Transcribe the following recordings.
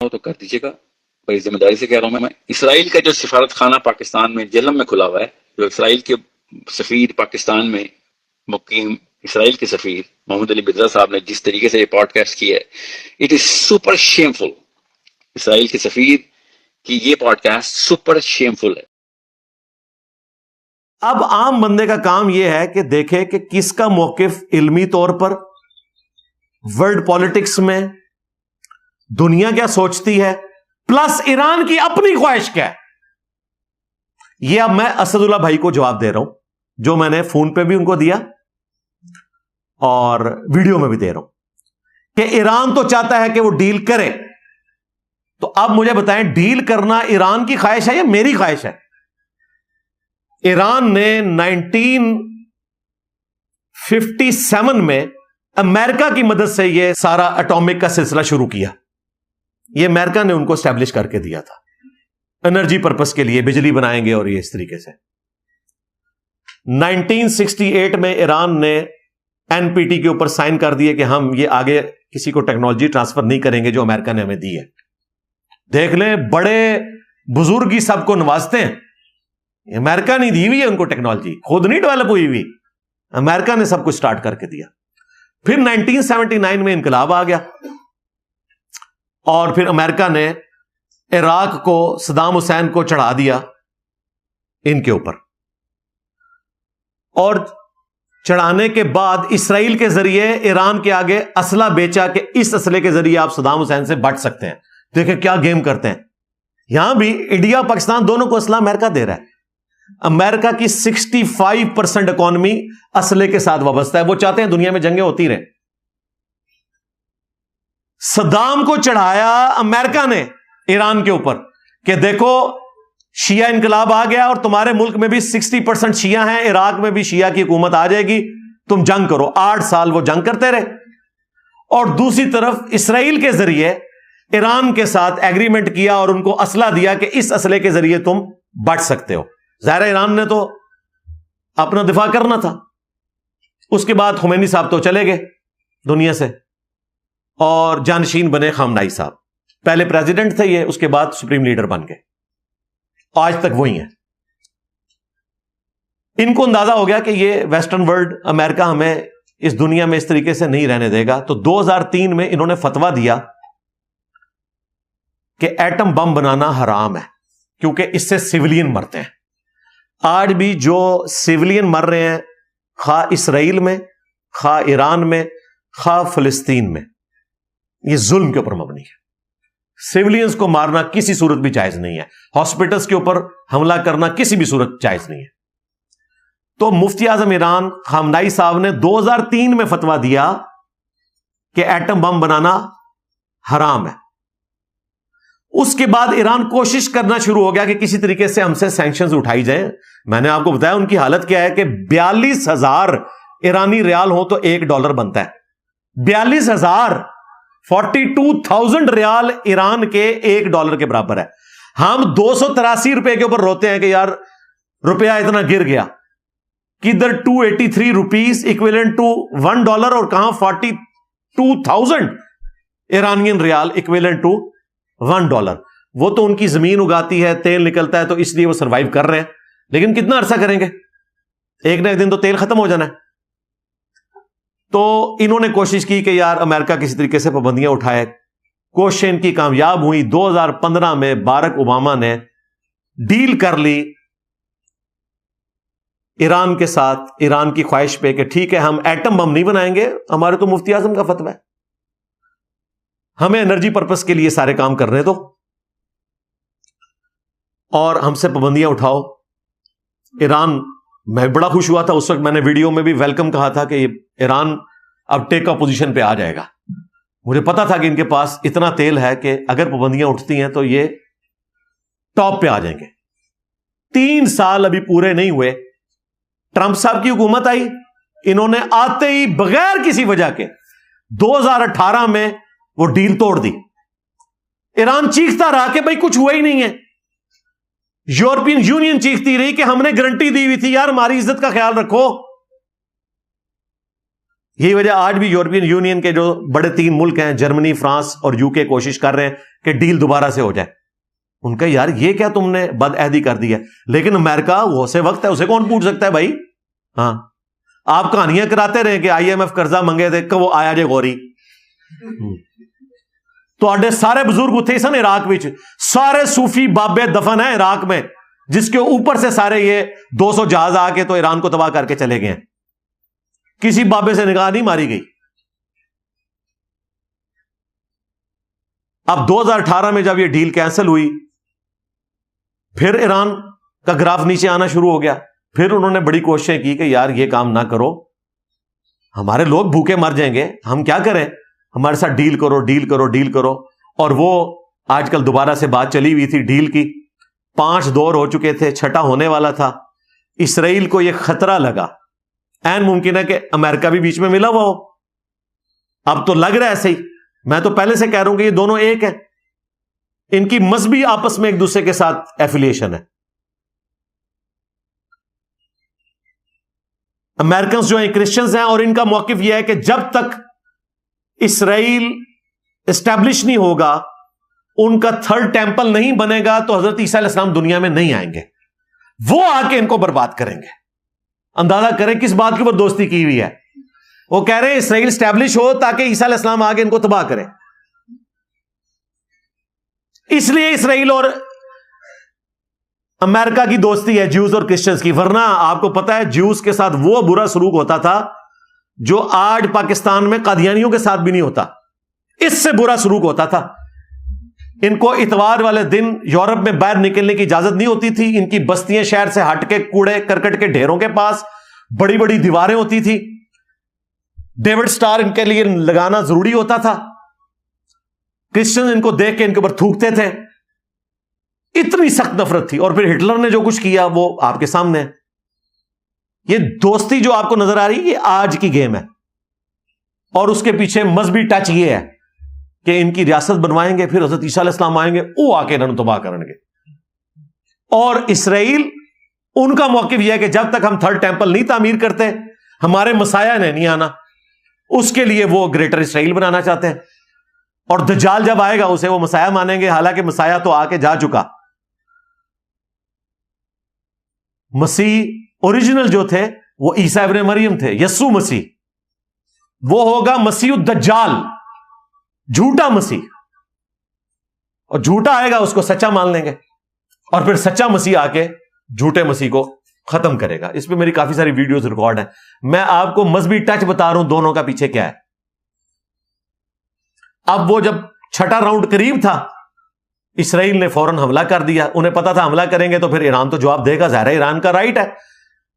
ہو تو کر دیجیے گا، بڑی ذمہ داری سے کہہ رہا ہوں میں. اسرائیل کا جو سفارت خانہ پاکستان میں جہلم میں کھلا ہوا ہے، جو اسرائیل کے سفیر پاکستان میں مقیم اسرائیل کے سفیر محمد علی بدرا صاحب نے جس طریقے سے یہ پوڈ کاسٹ کیا ہے، اٹ از سپر شیمفل. اسرائیل کے سفیر کی یہ پوڈ کاسٹ سپر شیمفل ہے. اب عام بندے کا کام یہ ہے کہ دیکھے کہ کس کا موقف علمی طور پر ورلڈ پالیٹکس میں دنیا کیا سوچتی ہے، پلس ایران کی اپنی خواہش کیا ہے. یہ اب میں اسد اللہ بھائی کو جواب دے رہا ہوں، جو میں نے فون پہ بھی ان کو دیا اور ویڈیو میں بھی دے رہا ہوں، کہ ایران تو چاہتا ہے کہ وہ ڈیل کرے. تو اب مجھے بتائیں، ڈیل کرنا ایران کی خواہش ہے یا میری خواہش ہے؟ ایران نے 1957 میں امریکہ کی مدد سے یہ سارا اٹامک کا سلسلہ شروع کیا. یہ امریکہ نے ان کو اسٹیبلش کر کے دیا تھا انرجی پرپس کے لیے، بجلی بنائیں گے اور یہ اس طریقے سے. 1968 میں ایران نے این پی ٹی کے اوپر سائن کر دیے کہ ہم یہ آگے کسی کو ٹیکنالوجی ٹرانسفر نہیں کریں گے جو امریکہ نے ہمیں دی ہے. دیکھ لیں، بڑے بزرگی سب کو نوازتے ہیں. امریکہ نہیں دی ہوئی ہے ان کو ٹیکنالوجی، خود نہیں ڈیولپ ہوئی ہوئی، امریکہ نے سب کچھ سٹارٹ کر کے دیا. پھر 1979 میں انقلاب آ گیا اور پھر امریکہ نے عراق کو صدام حسین کو چڑھا دیا ان کے اوپر، اور چڑھانے کے بعد اسرائیل کے ذریعے ایران کے آگے اسلحہ بیچا کہ اس اسلحے کے ذریعے آپ صدام حسین سے بچ سکتے ہیں. دیکھیں کیا گیم کرتے ہیں. یہاں بھی انڈیا پاکستان دونوں کو اسلحہ امریکہ دے رہا ہے. امریکہ کی 65% اکانومی اسلحے کے ساتھ وابستہ ہے. وہ چاہتے ہیں دنیا میں جنگیں ہوتی رہیں. صدام کو چڑھایا امریکہ نے ایران کے اوپر کہ دیکھو شیعہ انقلاب آ گیا اور تمہارے ملک میں بھی 60% شیعہ ہیں، عراق میں بھی شیعہ کی حکومت آ جائے گی، تم جنگ کرو. 8 سال وہ جنگ کرتے رہے. اور دوسری طرف اسرائیل کے ذریعے ایران کے ساتھ ایگریمنٹ کیا اور ان کو اسلحہ دیا کہ اس اسلحے کے ذریعے تم بچ سکتے ہو. ظاہر ایران نے تو اپنا دفاع کرنا تھا. اس کے بعد خمینی صاحب تو چلے گئے دنیا سے اور جانشین بنے خامنائی صاحب. پہلے پریزیڈنٹ تھے یہ، اس کے بعد سپریم لیڈر بن گئے. آج تک وہی ہیں. ان کو اندازہ ہو گیا کہ یہ ویسٹرن ورلڈ، امریکہ ہمیں اس دنیا میں اس طریقے سے نہیں رہنے دے گا. تو 2003 میں انہوں نے فتویٰ دیا کہ ایٹم بم بنانا حرام ہے کیونکہ اس سے سیولین مرتے ہیں. آج بھی جو سیولین مر رہے ہیں، خواہ اسرائیل میں، خواہ ایران میں، خواہ فلسطین میں، یہ ظلم کے اوپر مبنی ہے. سیولینز کو مارنا کسی صورت بھی جائز نہیں ہے. ہاسپٹلز کے اوپر حملہ کرنا کسی بھی صورت جائز نہیں ہے. تو مفتی اعظم ایران خامنائی صاحب نے 2003 میں فتویٰ دیا کہ ایٹم بم بنانا حرام ہے. اس کے بعد ایران کوشش کرنا شروع ہو گیا کہ کسی طریقے سے ہم سے سینکشنز اٹھائی جائیں. میں نے آپ کو بتایا ان کی حالت کیا ہے کہ 42,000 ایرانی ریال ہو تو $1 بنتا ہے. 42,000، 42,000 ریال ایران کے $1 کے برابر ہے. ہم 283 روپے کے اوپر روتے ہیں کہ یار روپیہ اتنا گر گیا. کدھر 283 روپیز اکویلنٹ ٹو $1 اور کہاں 42,000 ایرانین ریال اکویلنٹ ٹو $1. وہ تو ان کی زمین اگاتی ہے، تیل نکلتا ہے، تو اس لیے وہ سروائیو کر رہے ہیں. لیکن کتنا عرصہ کریں گے؟ ایک نہ ایک دن تو تیل ختم ہو جانا ہے. تو انہوں نے کوشش کی کہ یار امریکہ کسی طریقے سے پابندیاں اٹھائے. کوشش ان کی کامیاب ہوئی. 2015 میں باراک اوباما نے ڈیل کر لی ایران کے ساتھ، ایران کی خواہش پہ کہ ٹھیک ہے ہم ایٹم بم نہیں بنائیں گے، ہمارے تو مفتی اعظم کا فتویٰ ہے، ہمیں انرجی پرپس کے لیے سارے کام کرنے دو اور ہم سے پابندیاں اٹھاؤ. ایران، میں بڑا خوش ہوا تھا اس وقت، میں نے ویڈیو میں بھی ویلکم کہا تھا کہ ایران اب ٹیک پوزیشن پہ آ جائے گا. مجھے پتا تھا کہ ان کے پاس اتنا تیل ہے کہ اگر پابندیاں اٹھتی ہیں تو یہ ٹاپ پہ آ جائیں گے. 3 سال ابھی پورے نہیں ہوئے، ٹرمپ صاحب کی حکومت آئی. انہوں نے آتے ہی بغیر کسی وجہ کے 2018 میں وہ ڈیل توڑ دی. ایران چیختا رہا کہ بھائی کچھ ہوا ہی نہیں ہے. یورپین یونین چیختی رہی کہ ہم نے گارنٹی دی ہوئی تھی یار ہماری عزت کا خیال رکھو. یہی وجہ آج بھی یورپین یونین کے جو بڑے 3 ملک ہیں، جرمنی، فرانس اور UK، کوشش کر رہے ہیں کہ ڈیل دوبارہ سے ہو جائے. ان کا یار یہ کیا تم نے بد عہدی کر دی ہے. لیکن امریکہ وہ سے وقت ہے، اسے کون پوچھ سکتا ہے بھائی. ہاں آپ کہانیاں کراتے رہے کہ IMF قرضہ منگے تھے کہ وہ آیا جے غوری. تو سارے بزرگ اتھے سن عراق وچ، سارے صوفی بابے دفن ہیں عراق میں، جس کے اوپر سے سارے یہ 200 جہاز آ کے تو ایران کو تباہ کر کے چلے گئے ہیں. کسی بابے سے نگاہ نہیں ماری گئی. اب 2018 میں جب یہ ڈیل کینسل ہوئی، پھر ایران کا گراف نیچے آنا شروع ہو گیا. پھر انہوں نے بڑی کوششیں کی کہ یار یہ کام نہ کرو، ہمارے لوگ بھوکے مر جائیں گے، ہم کیا کریں، ہمارے ساتھ ڈیل کرو ڈیل کرو ڈیل کرو. اور وہ آج کل دوبارہ سے بات چلی ہوئی تھی ڈیل کی. 5 دور ہو چکے تھے، 6واں ہونے والا تھا. اسرائیل کو یہ خطرہ لگا، این ممکن ہے کہ امریکہ بھی بیچ میں ملا ہوا ہو. اب تو لگ رہا ہے ایسے ہی. میں تو پہلے سے کہہ رہا ہوں کہ یہ دونوں ایک ہیں، ان کی مذہبی آپس میں ایک دوسرے کے ساتھ ایفیلیشن ہے. امریکنز جو ہیں کرسچنز ہیں، اور ان کا موقف یہ ہے کہ جب تک اسرائیل اسٹیبلش نہیں ہوگا، ان کا 3rd ٹیمپل نہیں بنے گا، تو حضرت عیسیٰ علیہ السلام دنیا میں نہیں آئیں گے. وہ آ کے ان کو برباد کریں گے. اندازہ کریں کس بات کے اوپر دوستی کی ہوئی ہے. وہ کہہ رہے ہیں اسرائیل اسٹیبلش ہو تاکہ عیسیٰ علیہ السلام آگے ان کو تباہ کریں. اس لیے اسرائیل اور امریکہ کی دوستی ہے جیوز اور کرسچنز کی. ورنہ آپ کو پتا ہے جیوز کے ساتھ وہ برا سلوک ہوتا تھا جو آج پاکستان میں قادیانیوں کے ساتھ بھی نہیں ہوتا. اس سے برا سلوک ہوتا تھا. ان کو اتوار والے دن یورپ میں باہر نکلنے کی اجازت نہیں ہوتی تھی. ان کی بستیاں شہر سے ہٹ کے کوڑے کرکٹ کے ڈھیروں کے پاس بڑی بڑی دیواریں ہوتی تھی. ڈیوڈ سٹار ان کے لیے لگانا ضروری ہوتا تھا. کرسچن ان کو دیکھ کے ان کے اوپر تھوکتے تھے. اتنی سخت نفرت تھی. اور پھر ہٹلر نے جو کچھ کیا وہ آپ کے سامنے ہے. یہ دوستی جو آپ کو نظر آ رہی ہے یہ آج کی گیم ہے. اور اس کے پیچھے مذہبی ٹچ یہ ہے کہ ان کی ریاست بنوائیں گے، پھر حضرت عیسیٰ علیہ السلام آئیں گے، وہ آ کے انہوں نے تباہ کریں گے. اور اسرائیل ان کا موقف یہ ہے کہ جب تک ہم 3rd ٹیمپل نہیں تعمیر کرتے، ہمارے مسیح نے نہیں آنا. اس کے لیے وہ گریٹر اسرائیل بنانا چاہتے ہیں. اور دجال جب آئے گا اسے وہ مسیح مانیں گے، حالانکہ مسیح تو آ کے جا چکا. مسیح اوریجنل جو تھے وہ عیسیٰ ابن مریم تھے، یسوع مسیح. وہ ہوگا مسیح الدجال، جھوٹا مسیح. اور جھوٹا آئے گا اس کو سچا مان لیں گے، اور پھر سچا مسیح آ کے جھوٹے مسیح کو ختم کرے گا. اس پہ میری کافی ساری ویڈیوز ریکارڈ ہیں. میں آپ کو مذہبی ٹچ بتا رہا ہوں دونوں کا پیچھے کیا ہے. اب وہ جب 6واں راؤنڈ قریب تھا، اسرائیل نے فوراً حملہ کر دیا. انہیں پتا تھا حملہ کریں گے تو پھر ایران تو جواب دے گا، ظاہر ہے ایران کا رائٹ ہے.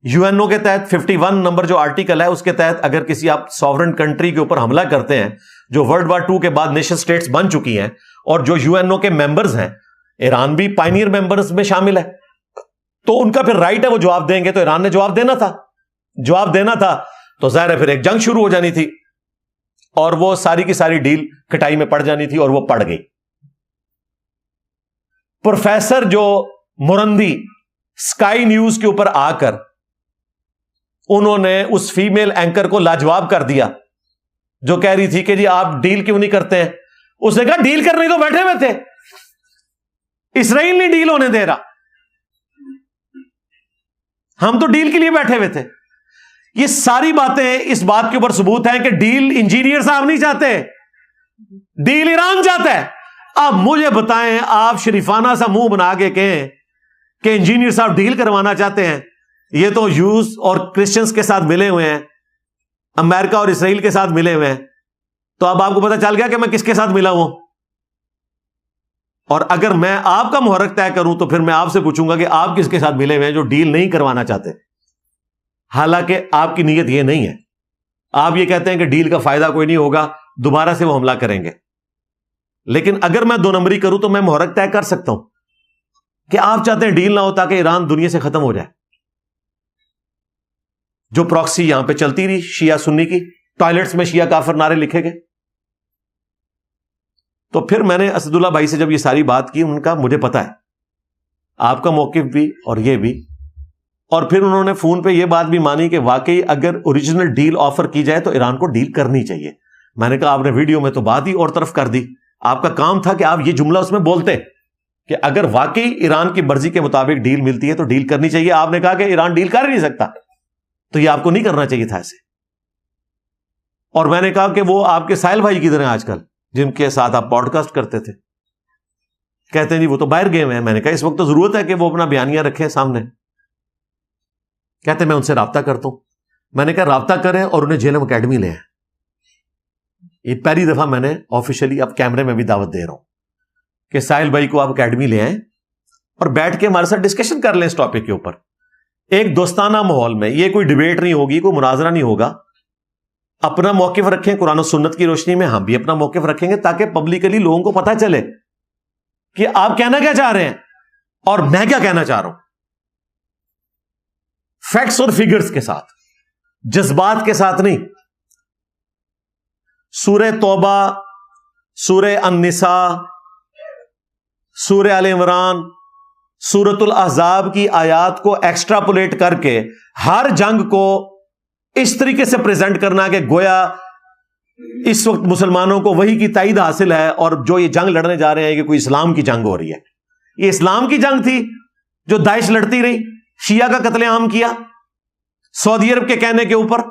UNO کے تحت 51 نمبر جو آرٹیکل ہے اس کے تحت اگر کسی آپ سوورن کنٹری کے اوپر حملہ کرتے ہیں جو World War II کے بعد نیشن سٹیٹس بن چکی ہیں اور جو UNO کے ممبرز ہیں، ایران بھی پائنیئر ممبرز میں شامل ہے، تو ان کا پھر رائٹ ہے وہ جواب دیں گے. تو ایران نے جواب دینا تھا تو ظاہر ہے پھر ایک جنگ شروع ہو جانی تھی اور وہ ساری کی ساری ڈیل کٹائی میں پڑ جانی تھی، اور وہ پڑ گئی. پروفیسر جو مرندی سکائی نیوز کے اوپر آ کر انہوں نے اس فیمیل اینکر کو لاجواب کر دیا جو کہہ رہی تھی کہ جی آپ ڈیل کیوں نہیں کرتے ہیں. اس نے کہا ڈیل کرنے تو بیٹھے ہوئے تھے، اسرائیل نہیں ڈیل ہونے دے رہا، ہم تو ڈیل کے لیے بیٹھے ہوئے تھے. یہ ساری باتیں اس بات کے اوپر ثبوت ہیں کہ ڈیل انجینئر صاحب نہیں چاہتے، ڈیل ایران چاہتا ہے. اب مجھے بتائیں، آپ شریفانہ سا منہ بنا کے کہیں کہ انجینئر صاحب ڈیل کروانا چاہتے ہیں. یہ تو یوز اور کرسچنز کے ساتھ ملے ہوئے ہیں، امریکہ اور اسرائیل کے ساتھ ملے ہوئے ہیں. تو اب آپ کو پتا چل گیا کہ میں کس کے ساتھ ملا ہوں. اور اگر میں آپ کا محرک طے کروں تو پھر میں آپ سے پوچھوں گا کہ آپ کس کے ساتھ ملے ہوئے ہیں جو ڈیل نہیں کروانا چاہتے. حالانکہ آپ کی نیت یہ نہیں ہے. آپ یہ کہتے ہیں کہ ڈیل کا فائدہ کوئی نہیں ہوگا، دوبارہ سے وہ حملہ کریں گے. لیکن اگر میں 2 نمبری کروں تو میں محرک طے کر سکتا ہوں کہ آپ چاہتے ہیں ڈیل نہ ہو تاکہ ایران دنیا سے ختم ہو جائے. جو پراکسی یہاں پہ چلتی رہی شیعہ سنی کی، ٹوائلٹس میں شیعہ کافر نعرے لکھے گئے. تو پھر میں نے اسد اللہ بھائی سے جب یہ ساری بات کی، ان کا مجھے پتا ہے آپ کا موقف بھی اور یہ بھی، اور پھر انہوں نے فون پہ یہ بات بھی مانی کہ واقعی اگر اوریجنل ڈیل آفر کی جائے تو ایران کو ڈیل کرنی چاہیے. میں نے کہا آپ نے ویڈیو میں تو بات ہی اور طرف کر دی, آپ کا کام تھا کہ آپ یہ جملہ اس میں بولتے کہ اگر واقعی ایران کی مرضی کے مطابق ڈیل ملتی ہے تو ڈیل کرنی چاہیے. آپ نے کہا کہ ایران ڈیل کر ہی نہیں سکتا, تو یہ آپ کو نہیں کرنا چاہیے تھا ایسے. اور میں نے کہا کہ وہ آپ کے ساحل بھائی کدھر ہیں آج کل جن کے ساتھ آپ پوڈ کاسٹ کرتے تھے؟ کہتے ہیں جی وہ تو باہر گئے ہوئے ہیں. میں نے کہا اس وقت تو ضرورت ہے کہ وہ اپنا بیانیہ رکھیں سامنے. کہتے ہیں میں ان سے رابطہ کرتا ہوں. میں نے کہا رابطہ کریں اور انہیں جیلم اکیڈمی لے آئیں. یہ پہلی دفعہ میں نے آفیشلی اب کیمرے میں بھی دعوت دے رہا ہوں کہ ساحل بھائی کو آپ اکیڈمی لے آئیں اور بیٹھ کے ہمارے ساتھ ڈسکشن کر لیں اس ٹاپک کے اوپر, ایک دوستانہ ماحول میں. یہ کوئی ڈیبیٹ نہیں ہوگی, کوئی مناظرہ نہیں ہوگا. اپنا موقف رکھیں قرآن و سنت کی روشنی میں, ہم بھی اپنا موقف رکھیں گے تاکہ پبلکلی لوگوں کو پتہ چلے کہ آپ کہنا کیا چاہ رہے ہیں اور میں کیا کہنا چاہ رہا ہوں. فیکٹس اور فگرز کے ساتھ, جذبات کے ساتھ نہیں. سورہ توبہ, سورہ النساء, سورہ آل عمران, سورۃ الاحزاب کی آیات کو ایکسٹراپولیٹ کر کے ہر جنگ کو اس طریقے سے پریزنٹ کرنا کہ گویا اس وقت مسلمانوں کو وہی کی تائید حاصل ہے اور جو یہ جنگ لڑنے جا رہے ہیں کہ کوئی اسلام کی جنگ ہو رہی ہے. یہ اسلام کی جنگ تھی جو داعش لڑتی رہی, شیعہ کا قتل عام کیا سعودی عرب کے کہنے کے اوپر,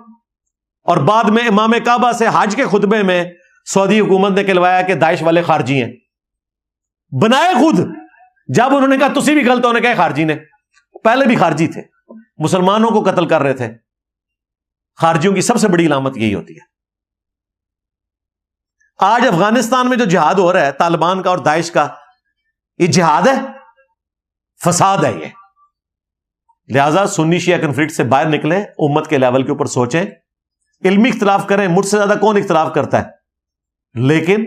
اور بعد میں امام کعبہ سے حج کے خطبے میں سعودی حکومت نے کہلوایا کہ داعش والے خارجی ہیں. بنائے خود, جب انہوں نے کہا تسی بھی غلط, انہوں نے کہا خارجی نے, پہلے بھی خارجی تھے, مسلمانوں کو قتل کر رہے تھے. خارجیوں کی سب سے بڑی علامت یہی ہوتی ہے. آج افغانستان میں جو جہاد ہو رہا ہے طالبان کا اور داعش کا, یہ جہاد ہے, فساد ہے یہ. لہذا سنی شیعہ کنفلکٹ سے باہر نکلیں, امت کے لیول کے اوپر سوچیں, علمی اختلاف کریں. مجھ سے زیادہ کون اختلاف کرتا ہے, لیکن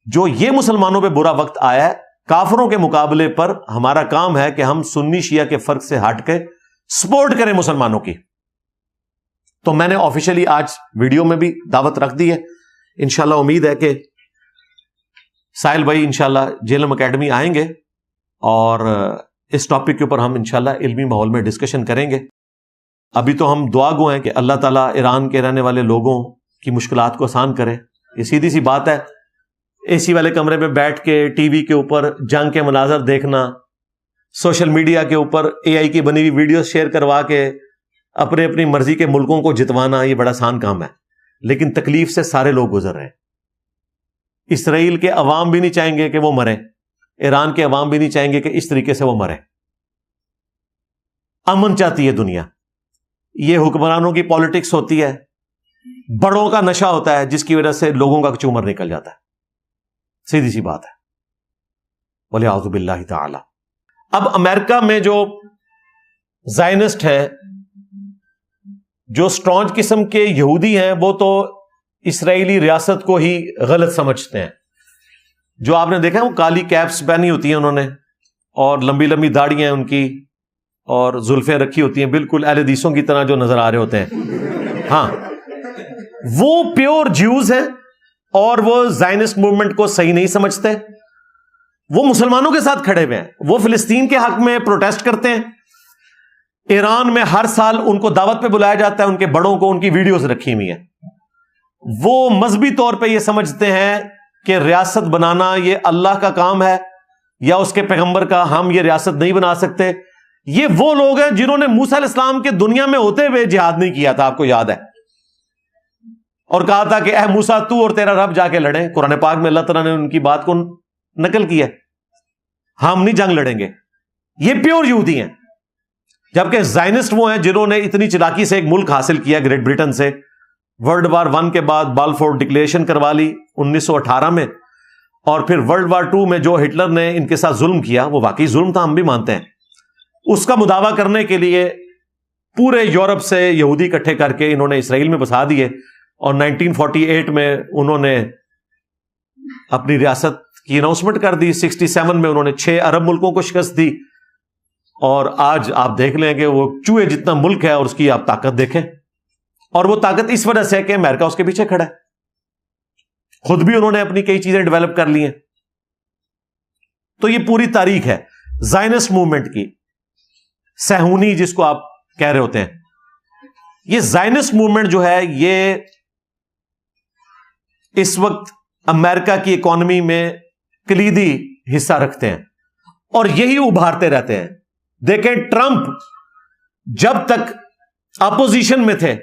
جو یہ مسلمانوں پہ برا وقت آیا ہے کافروں کے مقابلے پر, ہمارا کام ہے کہ ہم سنی شیعہ کے فرق سے ہٹ کے سپورٹ کریں مسلمانوں کی. تو میں نے آفیشلی آج ویڈیو میں بھی دعوت رکھ دی ہے. انشاءاللہ امید ہے کہ ساحل بھائی انشاءاللہ جیلم اکیڈمی آئیں گے اور اس ٹاپک کے اوپر ہم انشاءاللہ علمی ماحول میں ڈسکشن کریں گے. ابھی تو ہم دعا گو ہیں کہ اللہ تعالیٰ ایران کے رہنے والے لوگوں کی مشکلات کو آسان کرے. یہ سیدھی سی بات ہے, اے سی والے کمرے میں بیٹھ کے ٹی وی کے اوپر جنگ کے مناظر دیکھنا, سوشل میڈیا کے اوپر اے آئی کی بنی ہوئی ویڈیوز شیئر کروا کے اپنی مرضی کے ملکوں کو جتوانا, یہ بڑا آسان کام ہے. لیکن تکلیف سے سارے لوگ گزر رہے ہیں. اسرائیل کے عوام بھی نہیں چاہیں گے کہ وہ مریں, ایران کے عوام بھی نہیں چاہیں گے کہ اس طریقے سے وہ مریں. امن چاہتی ہے دنیا. یہ حکمرانوں کی پالیٹکس ہوتی ہے, بڑوں کا نشہ ہوتا ہے جس کی وجہ سے لوگوں کا چومر نکل جاتا ہے. سیدھی سی بات ہے. وَلِعَوْذُ بِاللَّهِ تَعَالَى. اب امریکہ میں جو زائنسٹ ہیں, جو سٹرانج قسم کے یہودی ہیں, وہ تو اسرائیلی ریاست کو ہی غلط سمجھتے ہیں. جو آپ نے دیکھا وہ کالی کیپس پہنی ہوتی ہیں انہوں نے, اور لمبی لمبی داڑیاں ان کی, اور زلفیں رکھی ہوتی ہیں بالکل اہل حدیثوں کی طرح جو نظر آ رہے ہوتے ہیں. ہاں, وہ پیور جیوز ہیں اور وہ زائنسٹ موومنٹ کو صحیح نہیں سمجھتے. وہ مسلمانوں کے ساتھ کھڑے ہوئے ہیں, وہ فلسطین کے حق میں پروٹیسٹ کرتے ہیں. ایران میں ہر سال ان کو دعوت پہ بلایا جاتا ہے, ان کے بڑوں کو ان کی ویڈیوز رکھی ہوئی ہیں. وہ مذہبی طور پہ یہ سمجھتے ہیں کہ ریاست بنانا یہ اللہ کا کام ہے یا اس کے پیغمبر کا, ہم یہ ریاست نہیں بنا سکتے. یہ وہ لوگ ہیں جنہوں نے موسیٰ علیہ السلام کے دنیا میں ہوتے ہوئے جہاد نہیں کیا تھا, آپ کو یاد ہے, اور کہا تھا کہ اے موسیٰ تو اور تیرا رب جا کے لڑیں. قرآن پاک میں اللہ تعالیٰ نے ان کی بات کو نقل کیا, ہم نہیں جنگ لڑیں گے. یہ پیور یہودی ہیں. جبکہ زائنسٹ وہ ہیں جنہوں نے اتنی چلاکی سے ایک ملک حاصل کیا گریٹ برٹن سے, ورلڈ وار 1 کے بعد بالفور ڈکلیریشن کروا لی 1918 میں, اور پھر ورلڈ وار 2 میں جو ہٹلر نے ان کے ساتھ ظلم کیا, وہ واقعی ظلم تھا, ہم بھی مانتے ہیں. اس کا مداوع کرنے کے لیے پورے یورپ سے یہودی اکٹھے کر کے انہوں نے اسرائیل میں بسا دیے, اور 1948 میں انہوں نے اپنی ریاست کی اناؤنسمنٹ کر دی. 67 میں انہوں نے 6 عرب ملکوں کو شکست دی, اور آج آپ دیکھ لیں کہ وہ چوہے جتنا ملک ہے اور اس کی آپ طاقت دیکھیں. اور وہ طاقت اس وجہ سے ہے کہ امریکہ اس کے پیچھے کھڑا ہے. خود بھی انہوں نے اپنی کئی چیزیں ڈیولپ کر لی ہیں. تو یہ پوری تاریخ ہے زائنسٹ موومنٹ کی. صہیونی جس کو آپ کہہ رہے ہوتے ہیں، یہ زائنسٹ موومنٹ جو ہے یہ اس وقت امریکہ کی اکانومی میں کلیدی حصہ رکھتے ہیں اور یہی ابھارتے رہتے ہیں. دیکھیں ٹرمپ جب تک اپوزیشن میں تھے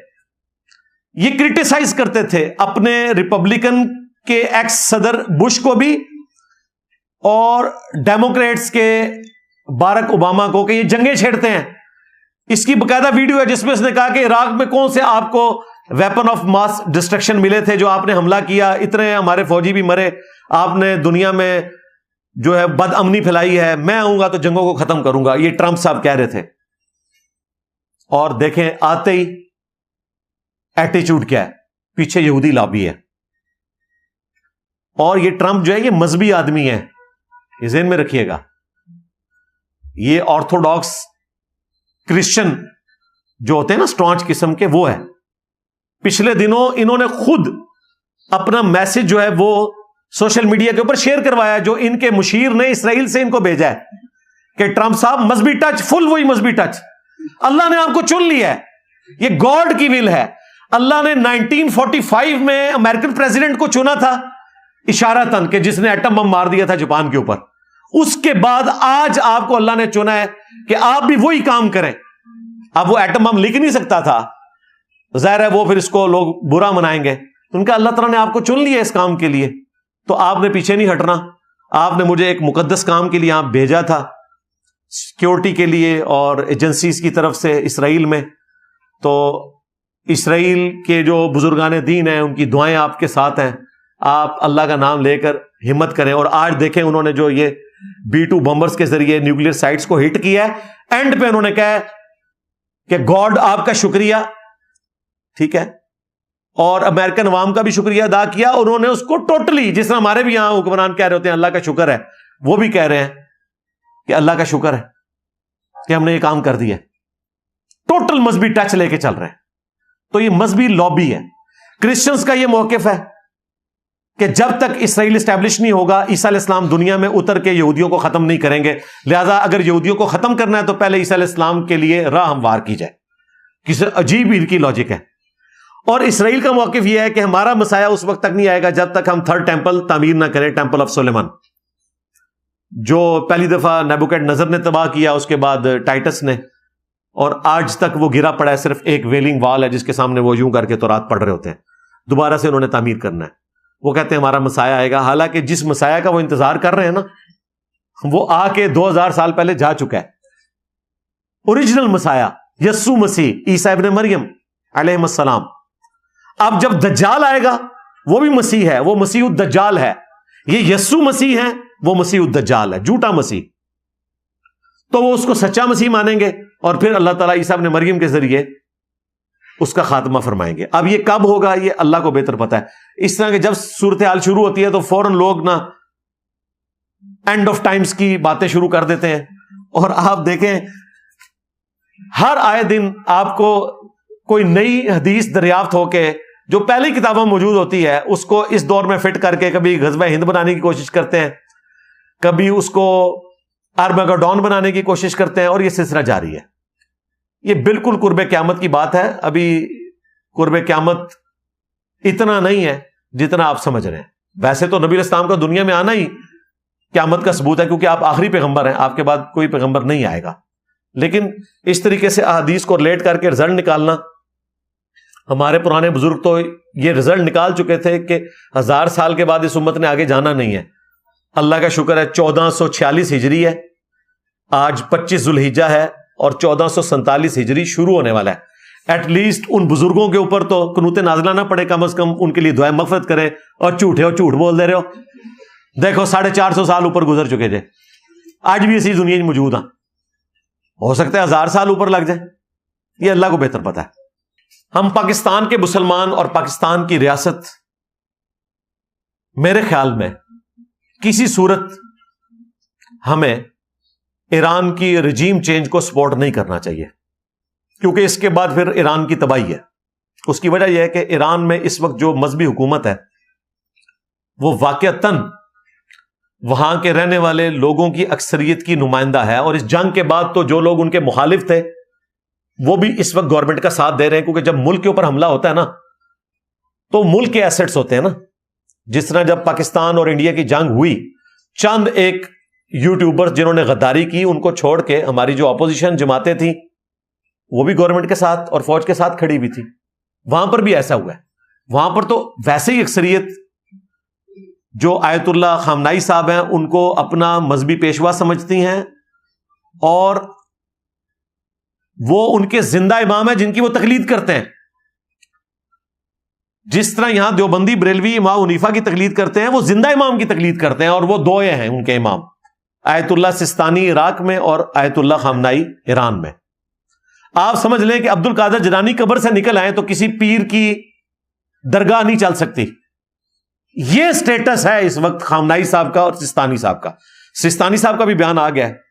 یہ کرٹیسائز کرتے تھے اپنے ریپبلکن کے ایکس صدر بش کو بھی اور ڈیموکریٹس کے باراک اوباما کو کہ یہ جنگیں چھیڑتے ہیں. اس کی باقاعدہ ویڈیو ہے جس میں اس نے کہا کہ عراق میں کون سے آپ کو ویپن آف ماس ڈسٹرکشن ملے تھے جو آپ نے حملہ کیا، اتنے ہمارے فوجی بھی مرے، آپ نے دنیا میں جو ہے بد امنی پھیلائی ہے، میں آؤں گا تو جنگوں کو ختم کروں گا. یہ ٹرمپ صاحب کہہ رہے تھے. اور دیکھیں آتے ہی ایٹیچیوڈ کیا ہے، پیچھے یہودی لابی ہے. اور یہ ٹرمپ جو ہے یہ مذہبی آدمی ہے، یہ ذہن میں رکھیے گا. یہ آرتھوڈاکس کرسچن جو ہوتے ہیں نا اسٹرانچ قسم کے، وہ ہے. پچھلے دنوں انہوں نے خود اپنا میسج جو ہے وہ سوشل میڈیا کے اوپر شیئر کروایا جو ان کے مشیر نے اسرائیل سے ان کو بھیجا ہے کہ ٹرمپ صاحب مذہبی ٹچ، فل وہی مذہبی ٹچ، اللہ نے آپ کو چن لیا ہے، یہ گاڈ کی ول ہے. اللہ نے 1945 میں امریکن پریزیڈنٹ کو چنا تھا اشارتاً کہ جس نے ایٹم بم مار دیا تھا جاپان کے اوپر. اس کے بعد آج آپ کو اللہ نے چنا ہے کہ آپ بھی وہی کام کریں. اب وہ ایٹم بم لکھ نہیں سکتا تھا، ظاہر ہے وہ پھر اس کو لوگ برا منائیں گے. ان کا اللہ تعالیٰ نے آپ کو چن لیا اس کام کے لیے، تو آپ نے پیچھے نہیں ہٹنا. آپ نے مجھے ایک مقدس کام کے لیے آپ بھیجا تھا، سیکیورٹی کے لیے اور ایجنسیز کی طرف سے اسرائیل میں. تو اسرائیل کے جو بزرگان دین ہیں ان کی دعائیں آپ کے ساتھ ہیں. آپ اللہ کا نام لے کر ہمت کریں. اور آج دیکھیں انہوں نے جو یہ B-2 بمبرز کے ذریعے نیوکلیر سائٹس کو ہٹ کیا ہے، اینڈ پہ انہوں نے کہا کہ گاڈ آپ کا شکریہ، ٹھیک ہے، اور امریکن عوام کا بھی شکریہ ادا کیا. انہوں نے اس کو ٹوٹلی، جس طرح ہمارے بھی یہاں حکمران کہہ رہے ہوتے ہیں اللہ کا شکر ہے، وہ بھی کہہ رہے ہیں کہ اللہ کا شکر ہے کہ ہم نے یہ کام کر دیا. ٹوٹل مذہبی ٹچ لے کے چل رہے ہیں. تو یہ مذہبی لابی ہے. کرسچنز کا یہ موقف ہے کہ جب تک اسرائیل اسٹیبلش نہیں ہوگا عیسیٰ علیہ السلام دنیا میں اتر کے یہودیوں کو ختم نہیں کریں گے. لہذا اگر یہودیوں کو ختم کرنا ہے تو پہلے عیسیٰ علیہ السلام کے لیے راہ ہموار کی جائے. کسی عجیب ان کی لاجک ہے. اور اسرائیل کا موقف یہ ہے کہ ہمارا مسیح اس وقت تک نہیں آئے گا جب تک ہم تھرڈ ٹیمپل تعمیر نہ کریں، ٹیمپل آف سلیمان، جو پہلی دفعہ نیبوکیڈ نظر نے تباہ کیا، اس کے بعد ٹائٹس نے، اور آج تک وہ گرا پڑا ہے. صرف ایک ویلنگ وال ہے جس کے سامنے وہ یوں کر کے تو رات پڑھ رہے ہوتے ہیں. دوبارہ سے انہوں نے تعمیر کرنا ہے. وہ کہتے ہیں ہمارا مسیح آئے گا، حالانکہ جس مسیح کا وہ انتظار کر رہے ہیں نا وہ آ کے 2000 سال پہلے جا چکا ہے. اوریجنل مسیح یسوع مسیح عیسیٰ ابن مریم علیہ السلام. اب جب دجال آئے گا وہ بھی مسیح ہے، وہ مسیح الدجال ہے. یہ یسوع مسیح ہے، وہ مسیح الدجال ہے، جھوٹا مسیح. تو وہ اس کو سچا مسیح مانیں گے اور پھر اللہ تعالیٰ عیسیٰ ابن مریم کے ذریعے اس کا خاتمہ فرمائیں گے. اب یہ کب ہوگا یہ اللہ کو بہتر پتا ہے. اس طرح کہ جب صورتحال شروع ہوتی ہے تو فوراً لوگ نا اینڈ آف ٹائمز کی باتیں شروع کر دیتے ہیں. اور آپ دیکھیں ہر آئے دن آپ کو کوئی نئی حدیث دریافت ہو کے جو پہلی کتابوں میں موجود ہوتی ہے اس کو اس دور میں فٹ کر کے کبھی غزوہ ہند بنانے کی کوشش کرتے ہیں، کبھی اس کو آرمیگڈون بنانے کی کوشش کرتے ہیں، اور یہ سلسلہ جاری ہے. یہ بالکل قرب قیامت کی بات ہے. ابھی قرب قیامت اتنا نہیں ہے جتنا آپ سمجھ رہے ہیں. ویسے تو نبی اسلام کا دنیا میں آنا ہی قیامت کا ثبوت ہے، کیونکہ آپ آخری پیغمبر ہیں، آپ کے بعد کوئی پیغمبر نہیں آئے گا. لیکن اس طریقے سے احادیث کو ریلیٹ کر کے رزلٹ نکالنا، ہمارے پرانے بزرگ تو یہ رزلٹ نکال چکے تھے کہ 1000 سال کے بعد اس امت نے آگے جانا نہیں ہے. اللہ کا شکر ہے 1446 ہجری ہے، آج 25 ذوالحجہ ہے، اور 1447 ہجری شروع ہونے والا ہے. ایٹ لیسٹ ان بزرگوں کے اوپر تو قنوت نازلہ نہ پڑے، کم از کم ان کے لیے دعائیں مغفرت کرے. اور جھوٹے ہو جھوٹ بول دے رہے ہو، دیکھو 450 سال اوپر گزر چکے تھے، آج بھی اسی دنیا میں موجود ہیں. ہو سکتا ہے 1000 سال اوپر لگ جائے، یہ اللہ کو بہتر پتا ہے. ہم پاکستان کے مسلمان اور پاکستان کی ریاست میرے خیال میں کسی صورت ہمیں ایران کی رجیم چینج کو سپورٹ نہیں کرنا چاہیے، کیونکہ اس کے بعد پھر ایران کی تباہی ہے. اس کی وجہ یہ ہے کہ ایران میں اس وقت جو مذہبی حکومت ہے وہ واقعتاً وہاں کے رہنے والے لوگوں کی اکثریت کی نمائندہ ہے، اور اس جنگ کے بعد تو جو لوگ ان کے مخالف تھے وہ بھی اس وقت گورنمنٹ کا ساتھ دے رہے ہیں، کیونکہ جب ملک کے اوپر حملہ ہوتا ہے نا تو ملک کے ایسٹس ہوتے ہیں نا. جس طرح جب پاکستان اور انڈیا کی جنگ ہوئی، چند ایک یوٹیوبرز جنہوں نے غداری کی ان کو چھوڑ کے ہماری جو اپوزیشن جماعتیں تھیں وہ بھی گورنمنٹ کے ساتھ اور فوج کے ساتھ کھڑی ہوئی تھی. وہاں پر بھی ایسا ہوا ہے. وہاں پر تو ویسے ہی اکثریت جو آیت اللہ خامنائی صاحب ہیں ان کو اپنا مذہبی پیشوا سمجھتی ہیں، اور وہ ان کے زندہ امام ہیں جن کی وہ تقلید کرتے ہیں. جس طرح یہاں دیوبندی بریلوی امام حنیفہ کی تقلید کرتے ہیں، وہ زندہ امام کی تقلید کرتے ہیں، اور وہ دو ہیں ان کے امام، آیت اللہ سستانی عراق میں اور آیت اللہ خامنائی ایران میں. آپ سمجھ لیں کہ عبد القادر جیلانی قبر سے نکل آئے تو کسی پیر کی درگاہ نہیں چل سکتی. یہ سٹیٹس ہے اس وقت خامنائی صاحب کا اور سستانی صاحب کا. سستانی صاحب کا بھی بیان آ گیا ہے